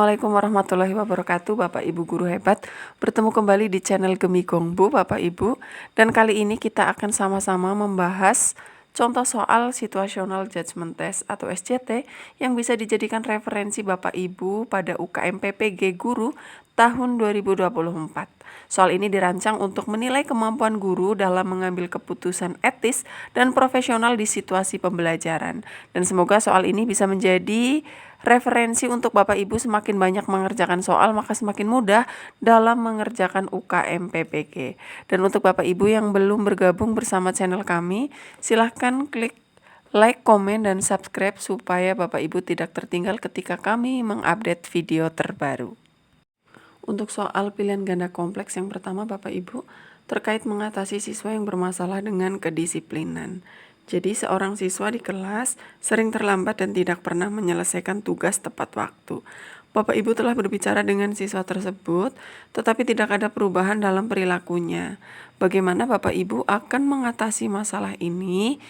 Assalamualaikum warahmatullahi wabarakatuh, Bapak Ibu guru hebat. Bertemu kembali di channel Gemi Gongbu, Bapak Ibu. Dan kali ini kita akan sama-sama membahas contoh soal situational judgment test atau SJT yang bisa dijadikan referensi Bapak Ibu pada UKM PPG Guru tahun 2024. Soal ini dirancang untuk menilai kemampuan guru dalam mengambil keputusan etis dan profesional di situasi pembelajaran. Dan semoga soal ini bisa menjadi referensi untuk Bapak Ibu semakin banyak mengerjakan soal, maka semakin mudah dalam mengerjakan UKM PPG. Dan untuk Bapak Ibu yang belum bergabung bersama channel kami, silahkan klik like, komen, dan subscribe supaya Bapak Ibu tidak tertinggal ketika kami mengupdate video terbaru. Untuk soal pilihan ganda kompleks yang pertama Bapak Ibu, terkait mengatasi siswa yang bermasalah dengan kedisiplinan. Jadi seorang siswa di kelas sering terlambat dan tidak pernah menyelesaikan tugas tepat waktu. Bapak Ibu telah berbicara dengan siswa tersebut, tetapi tidak ada perubahan dalam perilakunya. Bagaimana Bapak Ibu akan mengatasi masalah ini?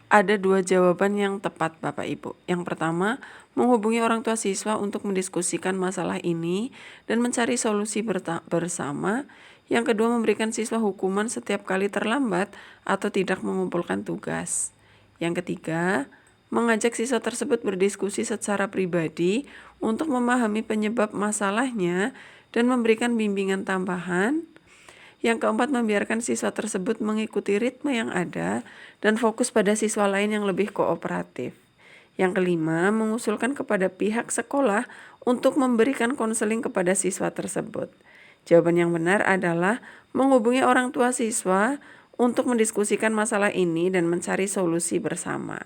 Ada dua jawaban yang tepat Bapak Ibu. Yang pertama, menghubungi orang tua siswa untuk mendiskusikan masalah ini dan mencari solusi bersama. Yang kedua, memberikan siswa hukuman setiap kali terlambat atau tidak mengumpulkan tugas. Yang ketiga, mengajak siswa tersebut berdiskusi secara pribadi untuk memahami penyebab masalahnya dan memberikan bimbingan tambahan. Yang keempat, membiarkan siswa tersebut mengikuti ritme yang ada dan fokus pada siswa lain yang lebih kooperatif. Yang kelima, mengusulkan kepada pihak sekolah untuk memberikan konseling kepada siswa tersebut. Jawaban yang benar adalah menghubungi orang tua siswa untuk mendiskusikan masalah ini dan mencari solusi bersama.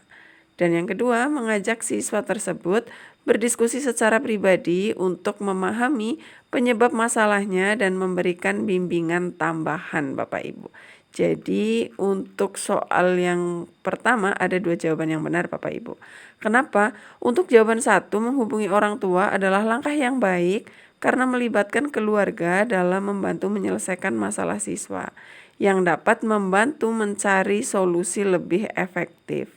Dan yang kedua, mengajak siswa tersebut berdiskusi secara pribadi untuk memahami penyebab masalahnya dan memberikan bimbingan tambahan Bapak Ibu. Jadi untuk soal yang pertama ada dua jawaban yang benar Bapak Ibu. Kenapa? Untuk jawaban satu, menghubungi orang tua adalah langkah yang baik karena melibatkan keluarga dalam membantu menyelesaikan masalah siswa yang dapat membantu mencari solusi lebih efektif.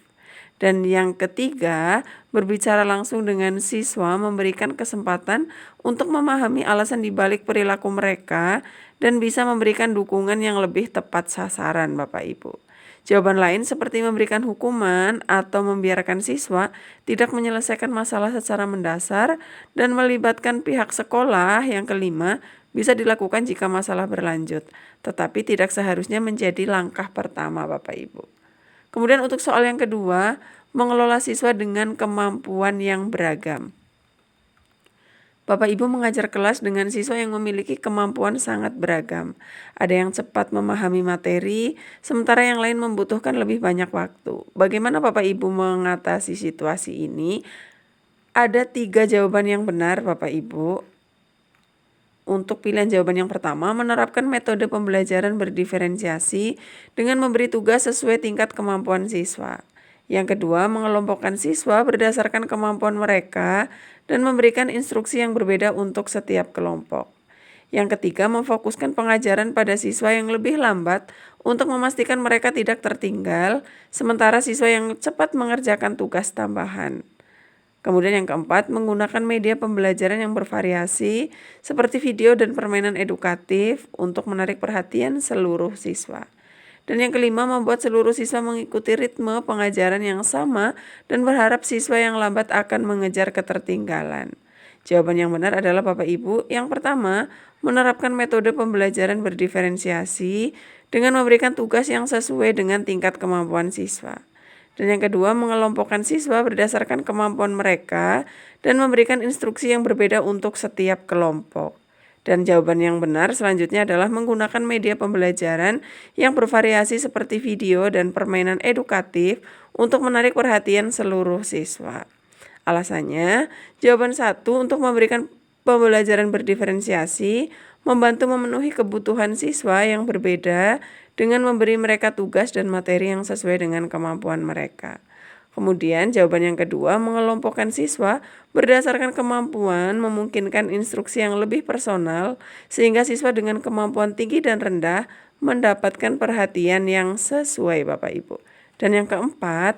Dan yang ketiga, berbicara langsung dengan siswa memberikan kesempatan untuk memahami alasan dibalik perilaku mereka dan bisa memberikan dukungan yang lebih tepat sasaran Bapak Ibu. Jawaban lain seperti memberikan hukuman atau membiarkan siswa tidak menyelesaikan masalah secara mendasar dan melibatkan pihak sekolah. Yang kelima, bisa dilakukan jika masalah berlanjut, tetapi tidak seharusnya menjadi langkah pertama Bapak Ibu. Kemudian untuk soal yang kedua, mengelola siswa dengan kemampuan yang beragam. Bapak Ibu mengajar kelas dengan siswa yang memiliki kemampuan sangat beragam. Ada yang cepat memahami materi, sementara yang lain membutuhkan lebih banyak waktu. Bagaimana Bapak Ibu mengatasi situasi ini? Ada 3 jawaban yang benar Bapak Ibu. Untuk pilihan jawaban yang pertama, menerapkan metode pembelajaran berdiferensiasi dengan memberi tugas sesuai tingkat kemampuan siswa. Yang kedua, mengelompokkan siswa berdasarkan kemampuan mereka dan memberikan instruksi yang berbeda untuk setiap kelompok. Yang ketiga, memfokuskan pengajaran pada siswa yang lebih lambat untuk memastikan mereka tidak tertinggal, sementara siswa yang cepat mengerjakan tugas tambahan. Kemudian yang keempat, menggunakan media pembelajaran yang bervariasi seperti video dan permainan edukatif untuk menarik perhatian seluruh siswa. Dan yang kelima, membuat seluruh siswa mengikuti ritme pengajaran yang sama dan berharap siswa yang lambat akan mengejar ketertinggalan. Jawaban yang benar adalah Bapak Ibu. Yang pertama, menerapkan metode pembelajaran berdiferensiasi dengan memberikan tugas yang sesuai dengan tingkat kemampuan siswa. Dan yang kedua, mengelompokkan siswa berdasarkan kemampuan mereka dan memberikan instruksi yang berbeda untuk setiap kelompok. Dan jawaban yang benar selanjutnya adalah menggunakan media pembelajaran yang bervariasi seperti video dan permainan edukatif untuk menarik perhatian seluruh siswa. Alasannya, jawaban 1 untuk memberikan pembelajaran berdiferensiasi membantu memenuhi kebutuhan siswa yang berbeda dengan memberi mereka tugas dan materi yang sesuai dengan kemampuan mereka. Kemudian jawaban yang kedua, mengelompokkan siswa berdasarkan kemampuan memungkinkan instruksi yang lebih personal sehingga siswa dengan kemampuan tinggi dan rendah mendapatkan perhatian yang sesuai Bapak Ibu. Dan yang keempat,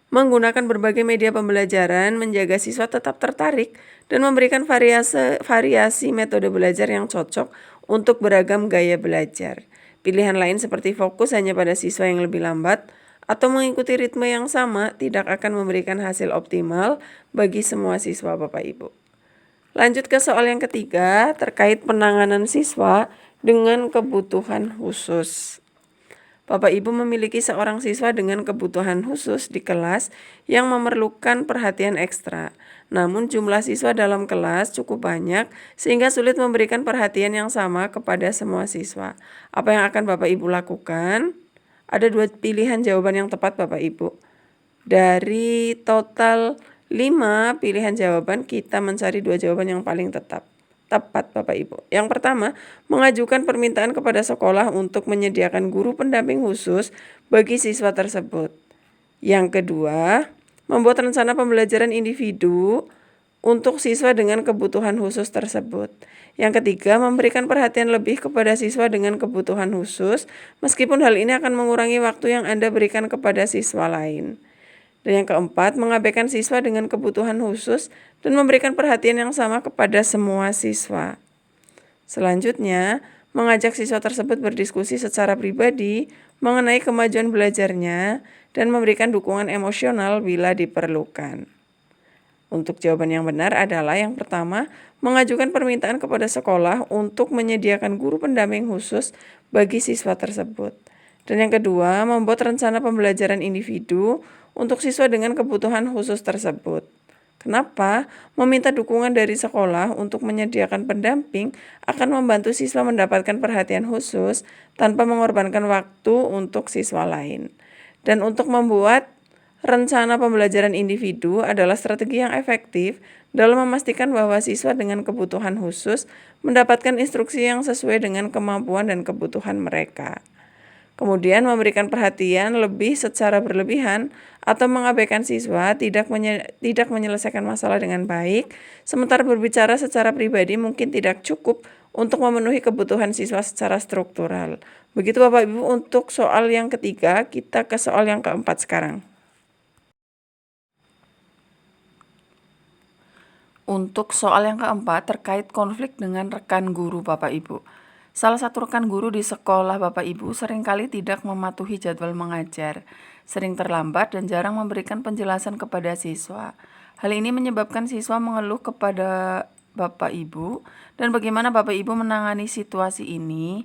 Menggunakan berbagai media pembelajaran menjaga siswa tetap tertarik dan memberikan variasi metode belajar yang cocok untuk beragam gaya belajar. Pilihan lain seperti fokus hanya pada siswa yang lebih lambat atau mengikuti ritme yang sama tidak akan memberikan hasil optimal bagi semua siswa Bapak Ibu. Lanjut ke soal yang ketiga terkait penanganan siswa dengan kebutuhan khusus. Bapak Ibu memiliki seorang siswa dengan kebutuhan khusus di kelas yang memerlukan perhatian ekstra. Namun jumlah siswa dalam kelas cukup banyak sehingga sulit memberikan perhatian yang sama kepada semua siswa. Apa yang akan Bapak Ibu lakukan? Ada 2 pilihan jawaban yang tepat Bapak Ibu. Dari total 5 pilihan jawaban kita mencari 2 jawaban yang paling tepat Bapak Ibu. Yang pertama, mengajukan permintaan kepada sekolah untuk menyediakan guru pendamping khusus bagi siswa tersebut. Yang kedua, membuat rencana pembelajaran individu untuk siswa dengan kebutuhan khusus tersebut. Yang ketiga, memberikan perhatian lebih kepada siswa dengan kebutuhan khusus, meskipun hal ini akan mengurangi waktu yang Anda berikan kepada siswa lain. Dan yang keempat, mengabaikan siswa dengan kebutuhan khusus dan memberikan perhatian yang sama kepada semua siswa. Selanjutnya, mengajak siswa tersebut berdiskusi secara pribadi mengenai kemajuan belajarnya dan memberikan dukungan emosional bila diperlukan. Untuk jawaban yang benar adalah yang pertama, mengajukan permintaan kepada sekolah untuk menyediakan guru pendamping khusus bagi siswa tersebut. Dan yang kedua, membuat rencana pembelajaran individu untuk siswa dengan kebutuhan khusus tersebut. Kenapa? Meminta dukungan dari sekolah untuk menyediakan pendamping akan membantu siswa mendapatkan perhatian khusus tanpa mengorbankan waktu untuk siswa lain. Dan untuk membuat rencana pembelajaran individu adalah strategi yang efektif dalam memastikan bahwa siswa dengan kebutuhan khusus mendapatkan instruksi yang sesuai dengan kemampuan dan kebutuhan mereka. Kemudian memberikan perhatian lebih secara berlebihan atau mengabaikan siswa tidak menyelesaikan masalah dengan baik, sementara berbicara secara pribadi mungkin tidak cukup untuk memenuhi kebutuhan siswa secara struktural. Begitu Bapak Ibu untuk soal yang ketiga, kita ke soal yang keempat sekarang. Untuk soal yang keempat terkait konflik dengan rekan guru Bapak Ibu. Salah satu rekan guru di sekolah Bapak Ibu seringkali tidak mematuhi jadwal mengajar, sering terlambat dan jarang memberikan penjelasan kepada siswa. Hal ini menyebabkan siswa mengeluh kepada Bapak Ibu, dan bagaimana Bapak Ibu menangani situasi ini?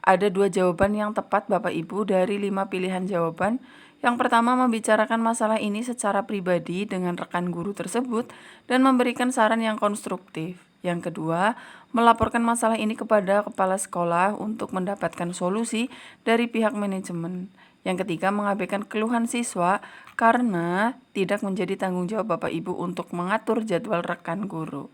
Ada 2 jawaban yang tepat Bapak Ibu dari 5 pilihan jawaban. Yang pertama, membicarakan masalah ini secara pribadi dengan rekan guru tersebut dan memberikan saran yang konstruktif. Yang kedua, melaporkan masalah ini kepada kepala sekolah untuk mendapatkan solusi dari pihak manajemen. Yang ketiga, mengabaikan keluhan siswa karena tidak menjadi tanggung jawab Bapak Ibu untuk mengatur jadwal rekan guru.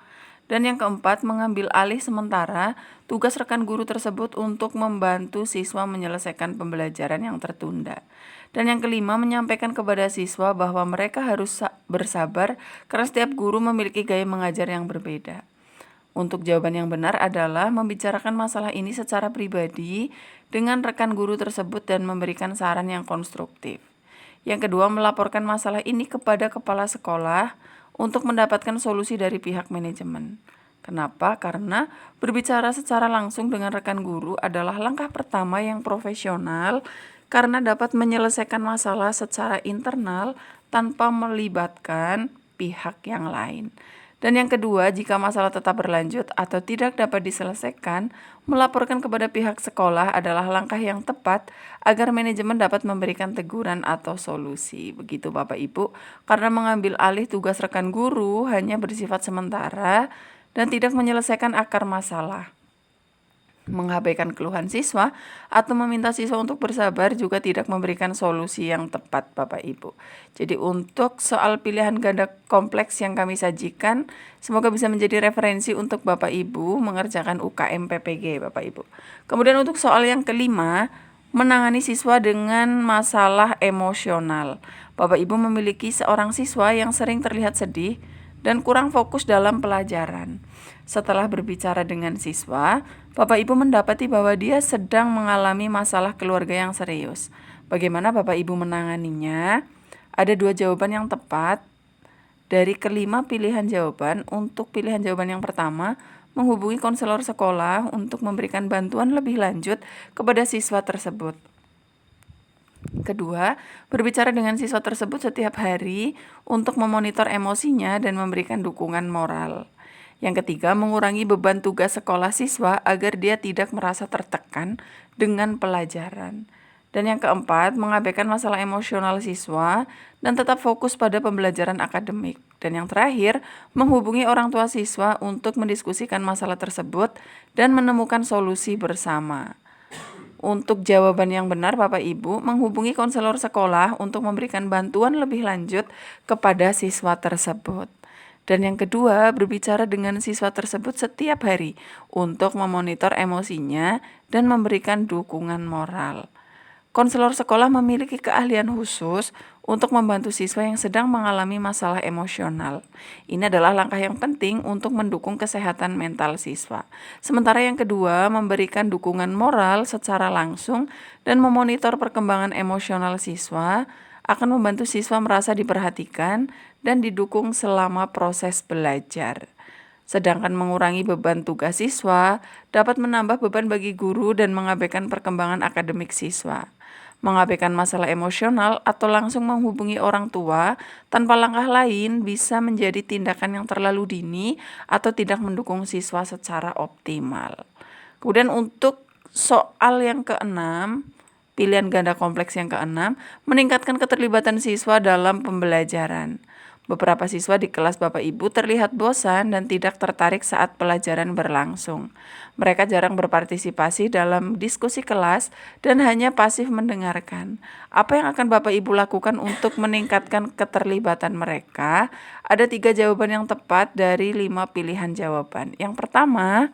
Dan yang keempat, mengambil alih sementara tugas rekan guru tersebut untuk membantu siswa menyelesaikan pembelajaran yang tertunda. Dan yang kelima, menyampaikan kepada siswa bahwa mereka harus bersabar karena setiap guru memiliki gaya mengajar yang berbeda. Untuk jawaban yang benar adalah membicarakan masalah ini secara pribadi dengan rekan guru tersebut dan memberikan saran yang konstruktif. Yang kedua, melaporkan masalah ini kepada kepala sekolah untuk mendapatkan solusi dari pihak manajemen. Kenapa? Karena berbicara secara langsung dengan rekan guru adalah langkah pertama yang profesional karena dapat menyelesaikan masalah secara internal tanpa melibatkan pihak yang lain. Dan yang kedua, jika masalah tetap berlanjut atau tidak dapat diselesaikan, melaporkan kepada pihak sekolah adalah langkah yang tepat agar manajemen dapat memberikan teguran atau solusi. Begitu Bapak Ibu, karena mengambil alih tugas rekan guru hanya bersifat sementara dan tidak menyelesaikan akar masalah. Mengabaikan keluhan siswa atau meminta siswa untuk bersabar juga tidak memberikan solusi yang tepat Bapak Ibu. Jadi untuk soal pilihan ganda kompleks yang kami sajikan, semoga bisa menjadi referensi untuk Bapak Ibu mengerjakan UKM PPG Bapak Ibu. Kemudian untuk soal yang kelima, menangani siswa dengan masalah emosional. Bapak Ibu memiliki seorang siswa yang sering terlihat sedih dan kurang fokus dalam pelajaran. Setelah berbicara dengan siswa, Bapak Ibu mendapati bahwa dia sedang mengalami masalah keluarga yang serius. Bagaimana Bapak Ibu menanganinya? Ada 2 jawaban yang tepat dari kelima pilihan jawaban. Untuk pilihan jawaban yang pertama, menghubungi konselor sekolah untuk memberikan bantuan lebih lanjut kepada siswa tersebut. Kedua, berbicara dengan siswa tersebut setiap hari untuk memonitor emosinya dan memberikan dukungan moral. Yang ketiga, mengurangi beban tugas sekolah siswa agar dia tidak merasa tertekan dengan pelajaran. Dan yang keempat, mengabaikan masalah emosional siswa dan tetap fokus pada pembelajaran akademik. Dan yang terakhir, menghubungi orang tua siswa untuk mendiskusikan masalah tersebut dan menemukan solusi bersama. Untuk jawaban yang benar, Bapak Ibu, menghubungi konselor sekolah untuk memberikan bantuan lebih lanjut kepada siswa tersebut. Dan yang kedua, berbicara dengan siswa tersebut setiap hari untuk memonitor emosinya dan memberikan dukungan moral. Konselor sekolah memiliki keahlian khusus untuk membantu siswa yang sedang mengalami masalah emosional. Ini adalah langkah yang penting untuk mendukung kesehatan mental siswa. Sementara yang kedua, memberikan dukungan moral secara langsung dan memonitor perkembangan emosional siswa akan membantu siswa merasa diperhatikan dan didukung selama proses belajar. Sedangkan mengurangi beban tugas siswa dapat menambah beban bagi guru dan mengabaikan perkembangan akademik siswa. Mengabaikan masalah emosional atau langsung menghubungi orang tua tanpa langkah lain bisa menjadi tindakan yang terlalu dini atau tidak mendukung siswa secara optimal. Kemudian untuk soal yang keenam, pilihan ganda kompleks yang keenam, meningkatkan keterlibatan siswa dalam pembelajaran. Beberapa siswa di kelas Bapak Ibu terlihat bosan dan tidak tertarik saat pelajaran berlangsung. Mereka jarang berpartisipasi dalam diskusi kelas dan hanya pasif mendengarkan. Apa yang akan Bapak Ibu lakukan untuk meningkatkan keterlibatan mereka? Ada 3 jawaban yang tepat dari 5 pilihan jawaban. Yang pertama,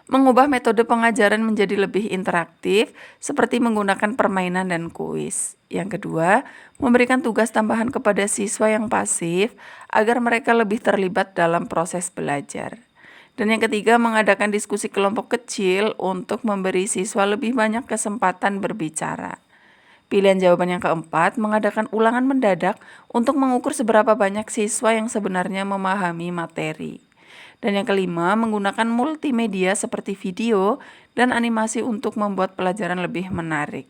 mengubah metode pengajaran menjadi lebih interaktif, seperti menggunakan permainan dan kuis. Yang kedua, memberikan tugas tambahan kepada siswa yang pasif agar mereka lebih terlibat dalam proses belajar. Dan yang ketiga, mengadakan diskusi kelompok kecil untuk memberi siswa lebih banyak kesempatan berbicara. Pilihan jawaban yang keempat, mengadakan ulangan mendadak untuk mengukur seberapa banyak siswa yang sebenarnya memahami materi. Dan yang kelima, menggunakan multimedia seperti video dan animasi untuk membuat pelajaran lebih menarik.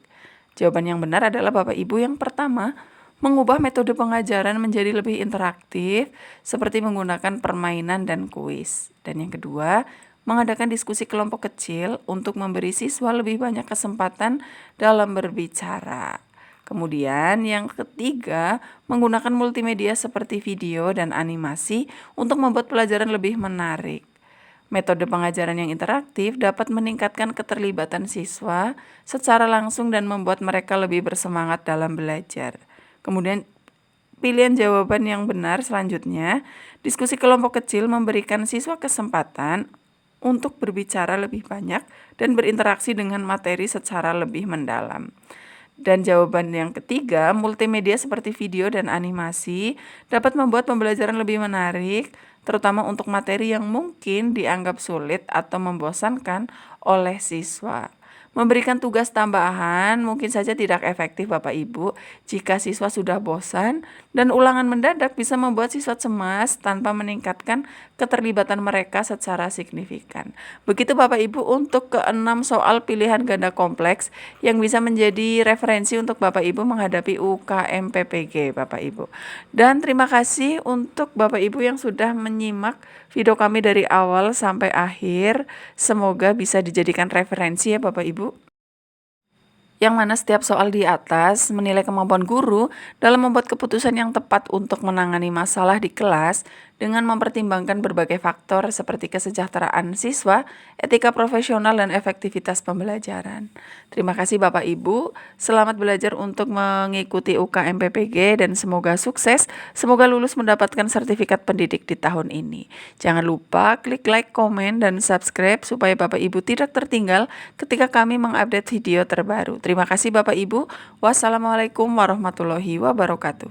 Jawaban yang benar adalah Bapak Ibu yang pertama, mengubah metode pengajaran menjadi lebih interaktif seperti menggunakan permainan dan kuis. Dan yang kedua, mengadakan diskusi kelompok kecil untuk memberi siswa lebih banyak kesempatan dalam berbicara. Kemudian yang ketiga, menggunakan multimedia seperti video dan animasi untuk membuat pelajaran lebih menarik. Metode pengajaran yang interaktif dapat meningkatkan keterlibatan siswa secara langsung dan membuat mereka lebih bersemangat dalam belajar. Kemudian pilihan jawaban yang benar selanjutnya, diskusi kelompok kecil memberikan siswa kesempatan untuk berbicara lebih banyak dan berinteraksi dengan materi secara lebih mendalam. Dan jawaban yang ketiga, multimedia seperti video dan animasi dapat membuat pembelajaran lebih menarik, terutama untuk materi yang mungkin dianggap sulit atau membosankan oleh siswa. Memberikan tugas tambahan mungkin saja tidak efektif Bapak Ibu jika siswa sudah bosan, dan ulangan mendadak bisa membuat siswa cemas tanpa meningkatkan keterlibatan mereka secara signifikan. Begitu Bapak Ibu untuk ke-6 soal pilihan ganda kompleks yang bisa menjadi referensi untuk Bapak Ibu menghadapi UKM PPG Bapak Ibu. Dan terima kasih untuk Bapak Ibu yang sudah menyimak video kami dari awal sampai akhir. Semoga bisa dijadikan referensi ya Bapak Ibu. Yang mana setiap soal di atas menilai kemampuan guru dalam membuat keputusan yang tepat untuk menangani masalah di kelas dengan mempertimbangkan berbagai faktor seperti kesejahteraan siswa, etika profesional, dan efektivitas pembelajaran. Terima kasih Bapak Ibu, selamat belajar untuk mengikuti UKM PPG dan semoga sukses, semoga lulus mendapatkan sertifikat pendidik di tahun ini. Jangan lupa klik like, komen, dan subscribe supaya Bapak Ibu tidak tertinggal ketika kami mengupdate video terbaru. Terima kasih Bapak Ibu. Wassalamualaikum warahmatullahi wabarakatuh.